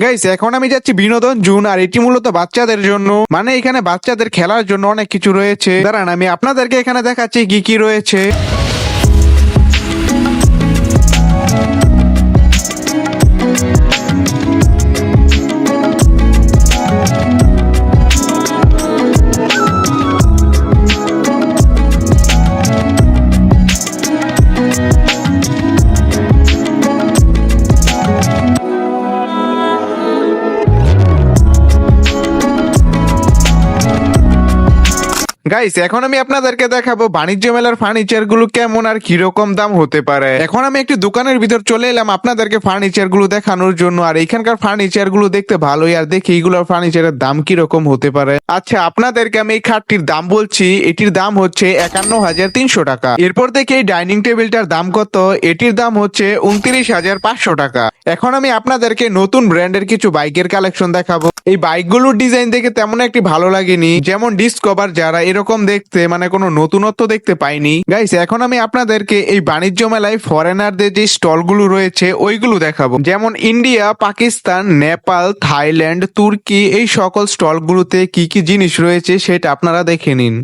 Guys এখন আমি যাচ্ছি বিনোদন জোন, আর এটি মূলত বাচ্চাদের জন্য, মানে এখানে বাচ্চাদের খেলার জন্য অনেক কিছু রয়েছে। দাঁড়ান আমি আপনাদেরকে এখানে দেখাচ্ছি কি কি রয়েছে। গাইস এখন আমি আপনাদেরকে দেখাবো বাণিজ্য মেলার ফার্নিচার গুলো কেমন আর কিরকম দাম হতে পারে। এখন আমি একটি দোকানের ভিতর চলে এলাম আপনাদেরকে ফার্নিচার গুলো দেখানোর জন্য, আর এখানকার ফার্নিচার গুলো দেখতে ভালোই, আর দেখি এইগুলোর ফার্নিচারের দাম কিরকম হতে পারে। আচ্ছা আপনাদেরকে আমি এই খাটটির দাম বলছি, এটির দাম হচ্ছে 51,300 টাকা। এরপর দেখি এই ডাইনিং টেবিলটার দাম কত, এটির দাম হচ্ছে 29,500 টাকা। এখন আমি আপনাদেরকে নতুন ব্র্যান্ডের কিছু বাইকের কালেকশন দেখাবো। এই বাইকগুলোর ডিজাইন দেখে তেমন একটি ভালো লাগেনি, যেমন ডিসকভার, যারা এরকম দেখতে মানে কোনো নতুনত্ব দেখতে পাইনি। গাইস এখন আমি আপনাদেরকে এই বাণিজ্য মেলায় ফরেনারদের যে স্টলগুলো রয়েছে ওইগুলো দেখাবো, যেমন ইন্ডিয়া, পাকিস্তান, নেপাল, থাইল্যান্ড, তুর্কি, এই সকল স্টলগুলোতে কি কি জিনিস রয়েছে সেটা আপনারা দেখে নিন।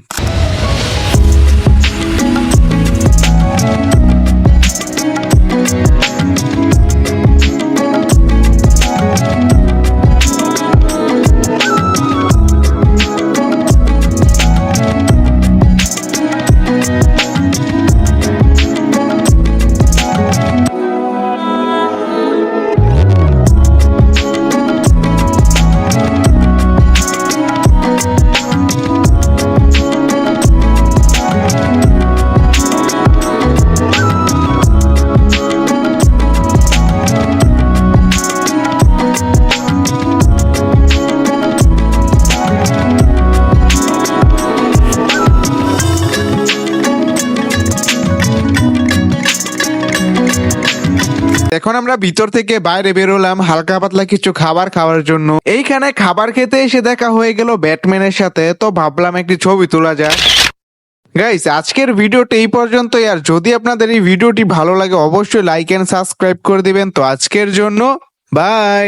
এখন আমরা ভিতর থেকে বাইরে বেরোলাম হালকা পাতলা কিছু খাবার খাওয়ার জন্য। এইখানে খাবার খেতে এসে দেখা হয়ে গেল ব্যাটম্যানের সাথে, তো ভাবলাম একটি ছবি তোলা যায়। গাইস আজকের ভিডিওটি এই পর্যন্তই, আর যদি আপনাদের এই ভিডিওটি ভালো লাগে অবশ্যই লাইক এন্ড সাবস্ক্রাইব করে দিবেন। তো আজকের জন্য বাই।